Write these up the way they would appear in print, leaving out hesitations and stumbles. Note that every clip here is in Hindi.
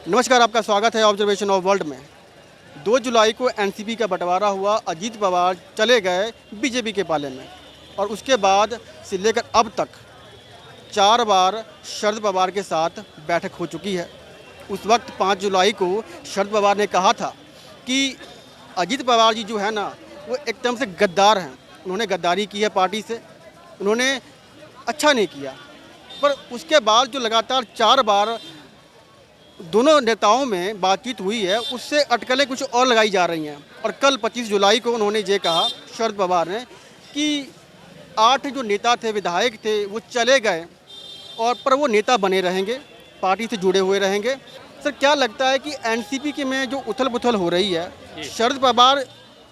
नमस्कार, आपका स्वागत है ऑब्जर्वेशन ऑफ वर्ल्ड में। 2 जुलाई को एनसीपी का बंटवारा हुआ, अजीत पवार चले गए बीजेपी के पाले में और उसके बाद से लेकर अब तक 4 बार शरद पवार के साथ बैठक हो चुकी है। उस वक्त 5 जुलाई को शरद पवार ने कहा था कि अजीत पवार जी जो है ना, वो एकदम से गद्दार हैं। उन्होंने गद्दारी की है पार्टी से, उन्होंने अच्छा नहीं किया। पर उसके बाद जो लगातार 4 बार दोनों नेताओं में बातचीत हुई है, उससे अटकलें कुछ और लगाई जा रही हैं। और कल 25 जुलाई को उन्होंने ये कहा, शरद पवार ने, कि 8 जो नेता थे, विधायक थे, वो चले गए और पर वो नेता बने रहेंगे, पार्टी से जुड़े हुए रहेंगे। सर, क्या लगता है कि एनसीपी के में जो उथल पुथल हो रही है, शरद पवार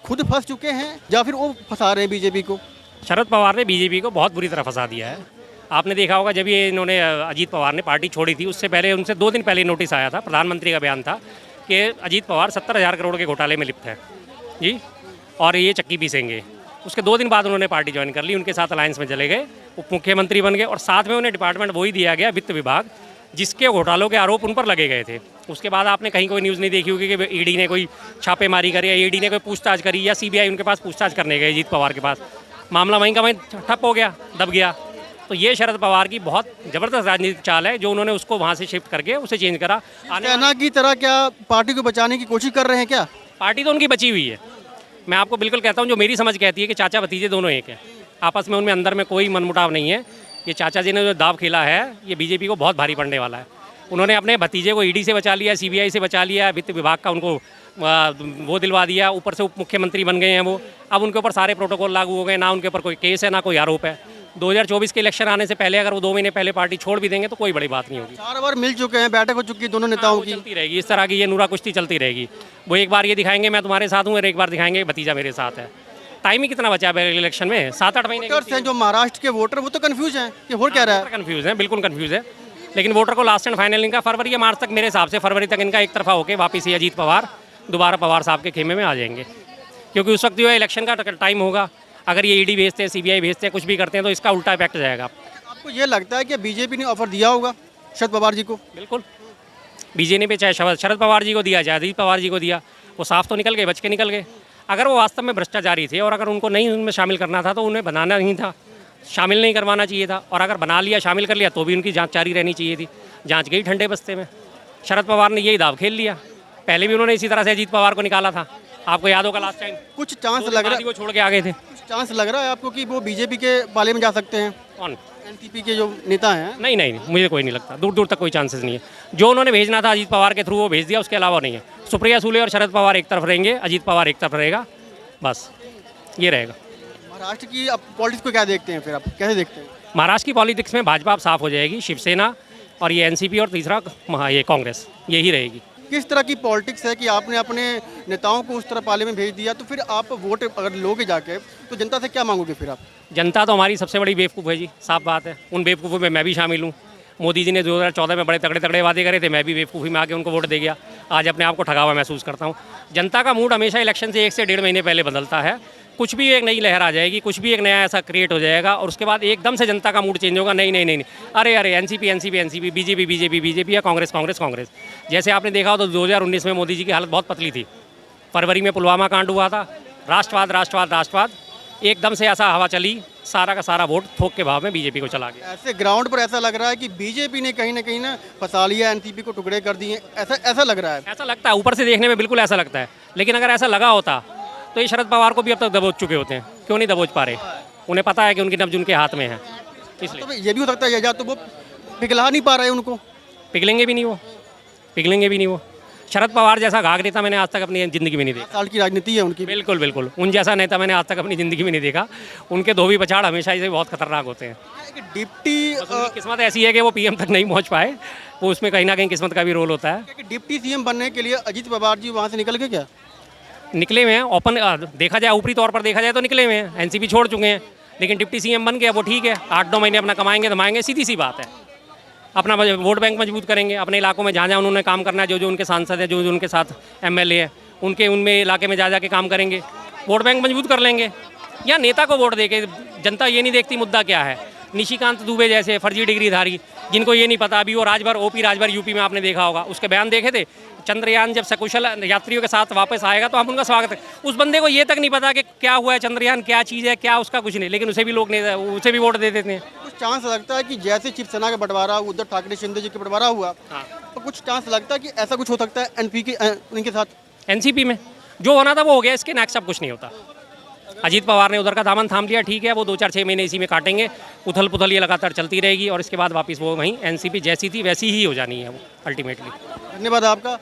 खुद फंस चुके हैं या फिर वो फंसा रहे हैं बीजेपी को? शरद पवार ने बीजेपी को बहुत बुरी तरह फंसा दिया है। आपने देखा होगा, जब ये इन्होंने अजीत पवार ने पार्टी छोड़ी थी, उससे पहले उनसे 2 दिन पहले नोटिस आया था, प्रधानमंत्री का बयान था कि अजीत पवार 70,000 करोड़ के घोटाले में लिप्त है जी, और ये चक्की पीसेंगे। उसके 2 दिन बाद उन्होंने पार्टी ज्वाइन कर ली, उनके साथ अलायंस में चले गए, उप मुख्यमंत्री बन गए और साथ में उन्हें डिपार्टमेंट वही दिया गया, वित्त विभाग, जिसके घोटालों के आरोप उन पर लगे गए थे। उसके बाद आपने कहीं कोई न्यूज़ नहीं देखी होगी कि ईडी ने कोई छापेमारी करी या ईडी ने कोई पूछताछ करी या सीबीआई उनके पास पूछताछ करने गए अजीत पवार के पास। मामला वहीं का वहीं ठप हो गया, दब गया। तो ये शरद पवार की बहुत ज़बरदस्त राजनीतिक चाल है, जो उन्होंने उसको वहाँ से शिफ्ट करके उसे चेंज करा। सेना की तरह क्या पार्टी को बचाने की कोशिश कर रहे हैं क्या? पार्टी तो उनकी बची हुई है। मैं आपको बिल्कुल कहता हूँ, जो मेरी समझ कहती है कि चाचा भतीजे दोनों एक हैं, आपस में उनमें अंदर में कोई मनमुटाव नहीं है। ये चाचा जी ने जो दाव खेला है, ये बीजेपी को बहुत भारी पड़ने वाला है। उन्होंने अपने भतीजे को ईडी से बचा लिया, सीबीआई से बचा लिया, वित्त विभाग का उनको वो दिलवा दिया, ऊपर से उप मुख्यमंत्री बन गए हैं वो। अब उनके ऊपर सारे प्रोटोकॉल लागू हो गए, ना उनके ऊपर कोई केस है ना कोई आरोप है। 2024 के इलेक्शन आने से पहले अगर वो 2 महीने पहले पार्टी छोड़ भी देंगे तो कोई बड़ी बात नहीं होगी। 4 बार मिल चुके हैं, बैठक हो चुकी है दोनों नेताओं की। चलती रहेगी इस तरह की, ये नूरा कुश्ती चलती रहेगी। वो एक बार ये दिखाएंगे मैं तुम्हारे साथ हूँ और एक बार दिखाएंगे भतीजा मेरे साथ है। टाइम ही कितना बचा है इलेक्शन में, 7-8 महीने। वोटर्स हैं जो महाराष्ट्र के वोटर, वो तो कंफ्यूज हैं कि हो क्या रहा है। कंफ्यूज है, बिल्कुल कंफ्यूज है। लेकिन वोटर को लास्ट एंड फाइनल इनका फरवरी या मार्च तक, मेरे हिसाब से फरवरी तक इनका एक तरफा होकर वापस ही अजीत पवार दोबारा पवार साहब के खेमे में आ जाएंगे। क्योंकि उस वक्त जो है इलेक्शन का टाइम होगा, अगर ये ईडी भेजते हैं, सीबीआई भेजते हैं, कुछ भी करते हैं तो इसका उल्टा इफेक्ट जाएगा। आपको ये लगता है कि बीजेपी ने ऑफर दिया होगा शरद पवार जी को? बिल्कुल, बीजेपी पे चाहे शरद पवार जी को दिया, चाहे अजीत पवार जी को दिया, वो साफ तो निकल गए, बच के निकल गए। अगर वो वास्तव में भ्रष्टाचारी थे और अगर उनको नहीं उनमें शामिल करना था तो उन्हें बनाना नहीं था, शामिल नहीं करवाना चाहिए था। और अगर बना लिया, शामिल कर लिया, तो भी उनकी जांच जारी रहनी चाहिए थी। जांच गई ठंडे बस्ते में। शरद पवार ने यही दाव खेल लिया। पहले भी उन्होंने इसी तरह से अजीत पवार को निकाला था, आपको याद होगा लास्ट टाइम। कुछ चांस लग रहा है, वो छोड़ के आ गए थे। कुछ चांस लग रहा है आपको कि वो बीजेपी के पाले में जा सकते हैं? कौन? एनसीपी के जो नेता हैं। नहीं नहीं, मुझे कोई नहीं लगता, दूर दूर तक कोई चांसेस नहीं है। जो उन्होंने भेजना था अजीत पवार के थ्रू वो भेज दिया, उसके अलावा नहीं है। सुप्रिया सुले और शरद पवार एक तरफ रहेंगे, अजीत पवार एक तरफ रहेगा, बस ये रहेगा। महाराष्ट्र की अब पॉलिटिक्स को क्या देखते हैं, फिर आप कैसे देखते हैं? महाराष्ट्र की पॉलिटिक्स में भाजपा अब साफ हो जाएगी, शिवसेना और ये एनसीपी और तीसरा ये कांग्रेस, यही रहेगी। किस तरह की पॉलिटिक्स है कि आपने अपने नेताओं को उस तरह पाले में भेज दिया, तो फिर आप वोट अगर लोगे जाके तो जनता से क्या मांगोगे फिर आप? जनता तो हमारी सबसे बड़ी बेवकूफ़ है जी, साफ बात है। उन बेवकूफ़ों में मैं भी शामिल हूँ। मोदी जी ने 2014 में बड़े तगड़े तगड़े वादे करे थे, मैं भी बेवकूफ़ी में आके उनको वोट दे गया। आज अपने आप को ठगा हुआ महसूस करता हूँ। जनता का मूड हमेशा इलेक्शन से 1 से 1.5 महीने पहले बदलता है। कुछ भी एक नई लहर आ जाएगी, कुछ भी एक नया ऐसा क्रिएट हो जाएगा और उसके बाद एकदम से जनता का मूड चेंज होगा। नहीं नहीं नहीं नहीं, अरे अरे NCP NCP NCP, BJP BJP BJP या कांग्रेस कांग्रेस कांग्रेस। जैसे आपने देखा हो तो 2019 में मोदी जी की हालत बहुत पतली थी। फरवरी में पुलवामा कांड हुआ था, राष्ट्रवाद राष्ट्रवाद राष्ट्रवाद, एकदम से ऐसा हवा चली, सारा का सारा वोट थोक के भाव में बीजेपी को चला गया। ऐसे ग्राउंड पर ऐसा लग रहा है कि बीजेपी ने कहीं ना फंसा लिया, एनसीपी को टुकड़े कर दिए, ऐसा लग रहा है। ऐसा लगता है, ऊपर से देखने में बिल्कुल ऐसा लगता है। लेकिन अगर ऐसा लगा होता तो ये शरद पवार को भी अब तक दबोच चुके होते हैं। क्यों नहीं दबोच पा रहे? उन्हें पता है कि उनकी नब्ज उनके हाथ में है, इसलिए। तो ये भी हो सकता है या तो वो पिघला नहीं पा रहे उनको। पिघलेंगे भी नहीं वो, पिघलेंगे भी नहीं वो। शरद पवार जैसा घाघ नेता मैंने आज तक अपनी ज़िंदगी में नहीं देखा। साल की राजनीति है उनकी। बिल्कुल बिल्कुल, उन जैसा नेता मैंने आज तक अपनी ज़िंदगी में नहीं देखा। उनके धोबी पछाड़ हमेशा से बहुत खतरनाक होते हैं। डिप्टी किस्मत ऐसी है कि वो पीएम तक नहीं पहुंच पाए, वो उसमें कहीं ना कहीं किस्मत का भी रोल होता है। डिप्टी सीएम बनने के लिए अजीत पवार जी वहाँ से निकल के क्या निकले हुए हैं। ओपन देखा जाए, ऊपरी तौर पर देखा जाए तो निकले हुए हैं, एनसीपी छोड़ चुके हैं। लेकिन डिप्टी सीएम बन गया, वो ठीक है। 8-9 महीने अपना कमाएंगे धमाएंगे, सीधी सी बात है। अपना वोट बैंक मजबूत करेंगे अपने इलाकों में, जहाँ जहाँ उन्होंने काम करना है, जो जो उनके सांसद हैं, जो जो उनके साथ एमएलए हैं, उनमें इलाके में जा के काम करेंगे, वोट बैंक मजबूत कर लेंगे। या नेता को वोट देके जनता ये नहीं देखती मुद्दा क्या है। निशिकांत दुबे जैसे फर्जी डिग्रीधारी जिनको ये नहीं पता, अभी वो राजभर ओपी राजभर यूपी में आपने देखा होगा, उसके बयान देखे थे, चंद्रयान जब सकुशल यात्रियों के साथ वापस आएगा तो हम उनका स्वागत करें। उस बंदे को ये तक नहीं पता कि क्या हुआ है, चंद्रयान क्या चीज़ है, क्या उसका कुछ नहीं, लेकिन उसे भी लोग नहीं, उसे भी वोट दे देते हैं। कुछ चांस लगता है कि जैसे शिवसेना का बंटवारा उद्धव ठाकरे शिंदे जी का बंटवारा हुआ, तो कुछ चांस लगता है कि ऐसा कुछ हो सकता है एनपी के उनके साथ। एनसीपी में जो होना था वो हो गया, इसके नेक्स्ट अब कुछ नहीं होता। अजीत पवार ने उधर का दामन थाम लिया, ठीक है, वो 2-4-6 महीने इसी में काटेंगे, उथल पुथल ये लगातार चलती रहेगी और इसके बाद वापस वो वहीं एनसीपी जैसी थी वैसी ही हो जानी है वो अल्टीमेटली। धन्यवाद आपका।